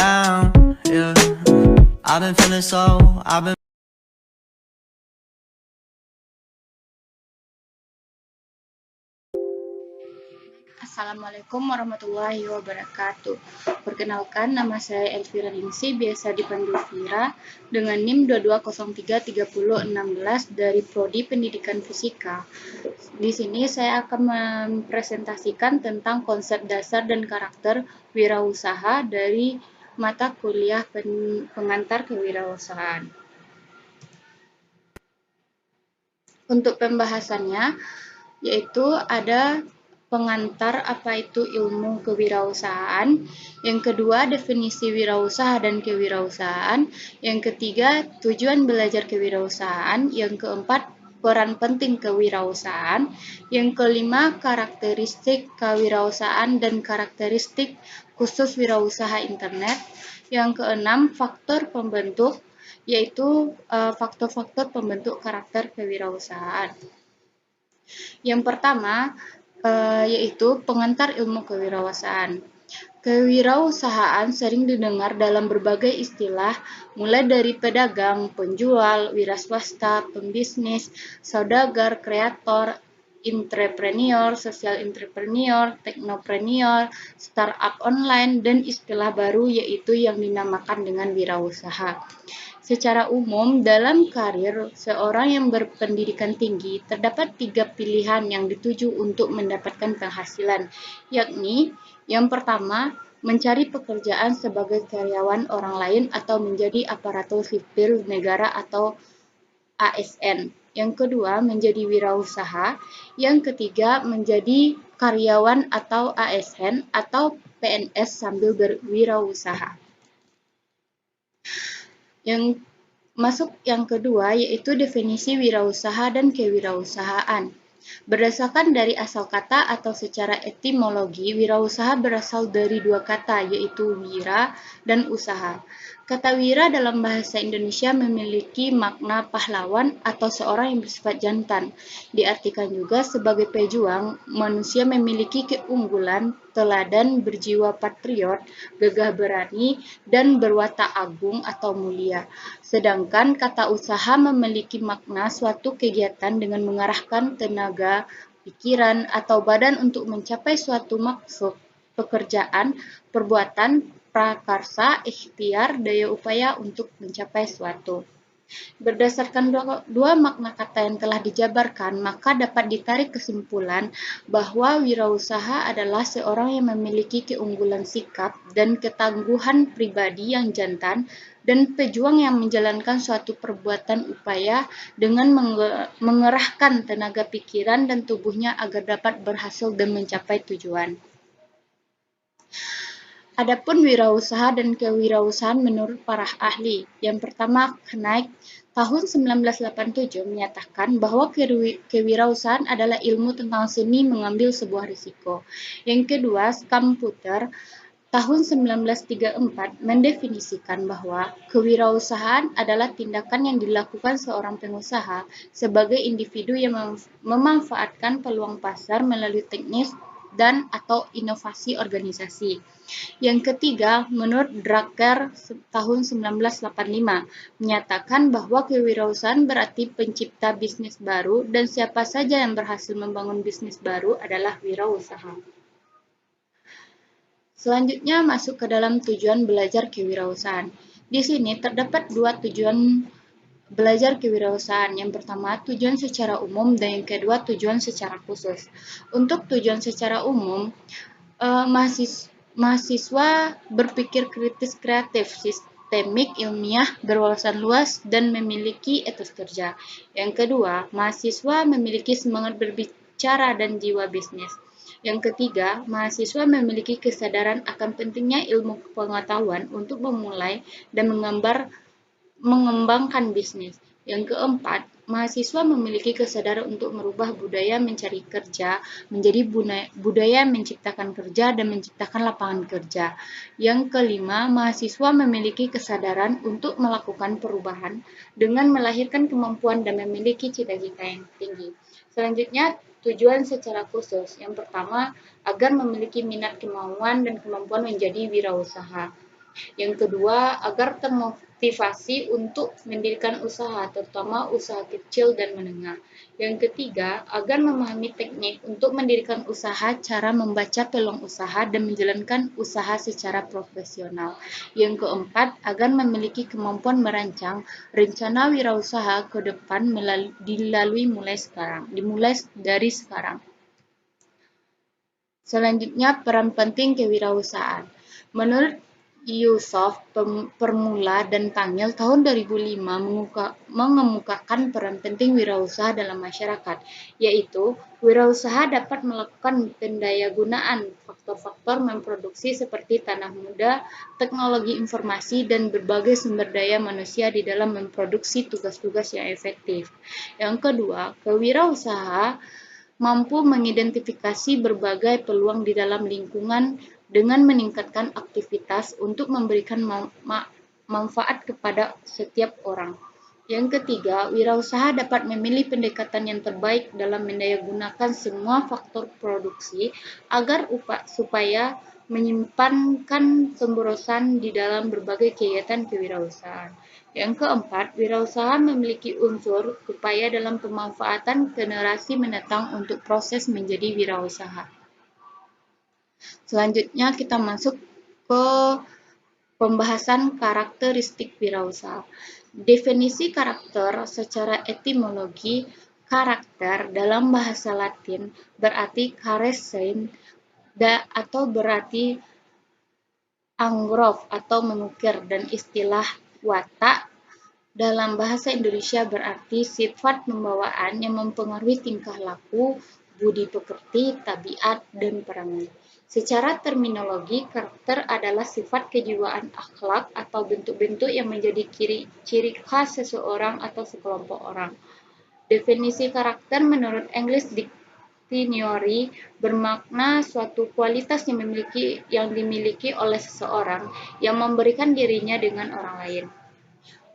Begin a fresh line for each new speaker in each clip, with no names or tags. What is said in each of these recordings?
down, yeah. I've been feeling so, I've been
Assalamualaikum warahmatullahi wabarakatuh. Perkenalkan, nama saya Elvira Ningsi, biasa dipanggil Vira, dengan NIM 22033016 dari Prodi Pendidikan Fisika. Di sini saya akan mempresentasikan tentang konsep dasar dan karakter wirausaha dari mata kuliah pengantar kewirausahaan. Untuk pembahasannya, yaitu ada pengantar apa itu ilmu kewirausahaan, yang kedua definisi wirausaha dan kewirausahaan, yang ketiga tujuan belajar kewirausahaan, yang keempat peran penting kewirausahaan, yang kelima karakteristik kewirausahaan dan karakteristik khusus wirausaha internet, yang keenam faktor pembentuk, yaitu faktor-faktor pembentuk karakter kewirausahaan. Yang pertama, yaitu pengantar ilmu kewirausahaan. Kewirausahaan sering didengar dalam berbagai istilah, mulai dari pedagang, penjual, wira swasta, pembisnis, saudagar, kreator, entrepreneur, social entrepreneur, teknopreneur, startup online, dan istilah baru yaitu yang dinamakan dengan wirausaha. Secara umum, dalam karir seorang yang berpendidikan tinggi, terdapat 3 pilihan yang dituju untuk mendapatkan penghasilan, yakni yang pertama, mencari pekerjaan sebagai karyawan orang lain atau menjadi aparatur sipil negara atau ASN. Yang kedua, menjadi wirausaha. Yang ketiga, menjadi karyawan atau ASN atau PNS sambil berwirausaha. Yang masuk yang kedua yaitu definisi wirausaha dan kewirausahaan. Berdasarkan dari asal kata atau secara etimologi, wirausaha berasal dari dua kata yaitu wira dan usaha. Kata wira dalam bahasa Indonesia memiliki makna pahlawan atau seorang yang bersifat jantan. Diartikan juga sebagai pejuang, manusia memiliki keunggulan, teladan, berjiwa patriot, gagah berani, dan berwatak agung atau mulia. Sedangkan kata usaha memiliki makna suatu kegiatan dengan mengarahkan tenaga, pikiran, atau badan untuk mencapai suatu maksud, pekerjaan, perbuatan, prakarsa, ikhtiar, daya upaya untuk mencapai suatu. Berdasarkan dua makna kata yang telah dijabarkan, maka dapat ditarik kesimpulan bahwa wirausaha adalah seorang yang memiliki keunggulan sikap dan ketangguhan pribadi yang jantan dan pejuang yang menjalankan suatu perbuatan upaya dengan mengerahkan tenaga pikiran dan tubuhnya agar dapat berhasil dan mencapai tujuan. Adapun wirausaha dan kewirausahaan menurut para ahli. Yang pertama, Knight tahun 1987 menyatakan bahwa kewirausahaan adalah ilmu tentang seni mengambil sebuah risiko. Yang kedua, Schamputer tahun 1934 mendefinisikan bahwa kewirausahaan adalah tindakan yang dilakukan seorang pengusaha sebagai individu yang memanfaatkan peluang pasar melalui teknis dan atau inovasi organisasi. Yang ketiga, menurut Drucker tahun 1985 menyatakan bahwa kewirausahaan berarti pencipta bisnis baru dan siapa saja yang berhasil membangun bisnis baru adalah wirausaha. Selanjutnya masuk ke dalam tujuan belajar kewirausahaan. Di sini terdapat dua tujuan belajar kewirausahaan. Yang pertama, tujuan secara umum dan yang kedua tujuan secara khusus. Untuk tujuan secara umum, mahasiswa berpikir kritis kreatif, sistemik, ilmiah, berwawasan luas, dan memiliki etos kerja. Yang kedua, mahasiswa memiliki semangat berbicara dan jiwa bisnis. Yang ketiga, mahasiswa memiliki kesadaran akan pentingnya ilmu pengetahuan untuk memulai dan mengembangkan bisnis. Yang keempat, mahasiswa memiliki kesadaran untuk merubah budaya mencari kerja menjadi budaya menciptakan kerja dan menciptakan lapangan kerja. Yang kelima, mahasiswa memiliki kesadaran untuk melakukan perubahan dengan melahirkan kemampuan dan memiliki cita-cita yang tinggi. Selanjutnya, tujuan secara khusus. Yang pertama, agar memiliki minat, kemauan, dan kemampuan menjadi wirausaha. Yang kedua, agar termotivasi untuk mendirikan usaha, terutama usaha kecil dan menengah. Yang ketiga, agar memahami teknik untuk mendirikan usaha, cara membaca peluang usaha, dan menjalankan usaha secara profesional. Yang keempat, agar memiliki kemampuan merancang rencana wirausaha ke depan dimulai dari sekarang. Selanjutnya, peran penting kewirausahaan. Menurut Yusof Permula dan Tangil tahun 2005 mengemukakan peran penting wirausaha dalam masyarakat, yaitu wirausaha dapat melakukan pendayagunaan faktor-faktor memproduksi seperti tanah muda, teknologi informasi, dan berbagai sumber daya manusia di dalam memproduksi tugas-tugas yang efektif. Yang kedua, kewirausaha mampu mengidentifikasi berbagai peluang di dalam lingkungan dengan meningkatkan aktivitas untuk memberikan manfaat kepada setiap orang. Yang ketiga, wirausaha dapat memilih pendekatan yang terbaik dalam mendayagunakan semua faktor produksi agar supaya menyimpankan pemborosan di dalam berbagai kegiatan kewirausahaan. Yang keempat, wirausaha memiliki unsur upaya dalam pemanfaatan generasi mendatang untuk proses menjadi wirausaha. Selanjutnya kita masuk ke pembahasan karakteristik wirausaha. Definisi karakter secara etimologi, karakter dalam bahasa Latin berarti karesein atau berarti anggrof atau mengukir, dan istilah watak dalam bahasa Indonesia berarti sifat pembawaan yang mempengaruhi tingkah laku, budi pekerti, tabiat, dan perangai. Secara terminologi, karakter adalah sifat kejiwaan akhlak atau bentuk-bentuk yang menjadi ciri khas seseorang atau sekelompok orang. Definisi karakter menurut English Dictionary bermakna suatu kualitas yang dimiliki oleh seseorang yang memberikan dirinya dengan orang lain.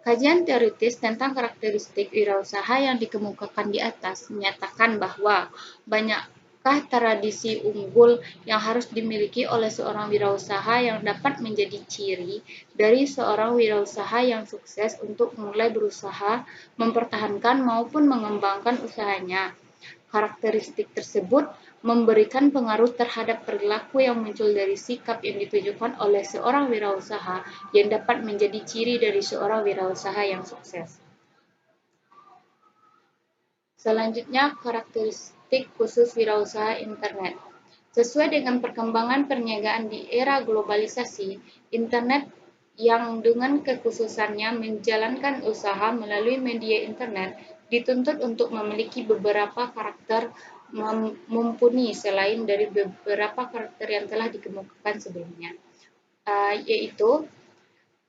Kajian teoritis tentang karakteristik wirausaha yang dikemukakan di atas menyatakan bahwa banyakkah tradisi unggul yang harus dimiliki oleh seorang wirausaha yang dapat menjadi ciri dari seorang wirausaha yang sukses untuk mulai berusaha, mempertahankan maupun mengembangkan usahanya. Karakteristik tersebut memberikan pengaruh terhadap perilaku yang muncul dari sikap yang ditunjukkan oleh seorang wirausaha yang dapat menjadi ciri dari seorang wirausaha yang sukses. Selanjutnya, karakteristik khusus wirausaha internet. Sesuai dengan perkembangan perniagaan di era globalisasi, internet yang dengan kekhususannya menjalankan usaha melalui media internet dituntut untuk memiliki beberapa karakter mumpuni selain dari beberapa karakter yang telah dikemukakan sebelumnya, yaitu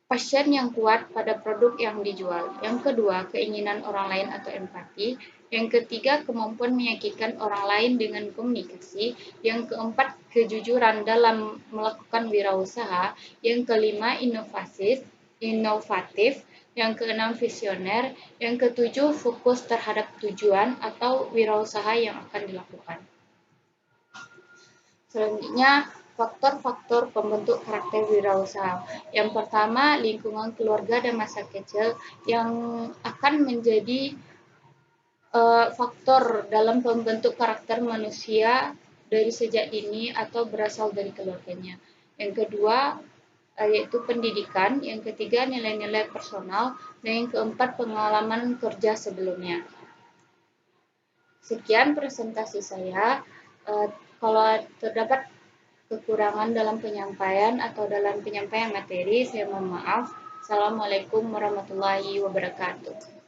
passion yang kuat pada produk yang dijual. Yang kedua, keinginan orang lain atau empati. Yang ketiga, kemampuan meyakinkan orang lain dengan komunikasi. Yang keempat, kejujuran dalam melakukan wirausaha. Yang kelima, inovatif. Yang keenam, visioner. Yang ketujuh, fokus terhadap tujuan atau wirausaha yang akan dilakukan. Selanjutnya, faktor-faktor pembentuk karakter wirausaha. Yang pertama, lingkungan keluarga dan masa kecil yang akan menjadi faktor dalam pembentuk karakter manusia dari sejak dini atau berasal dari keluarganya. Yang kedua, yaitu pendidikan. Yang ketiga, nilai-nilai personal. Dan yang keempat, pengalaman kerja sebelumnya. Sekian presentasi saya. Kalau terdapat kekurangan dalam penyampaian atau dalam penyampaian materi, saya mohon maaf. Assalamualaikum warahmatullahi wabarakatuh.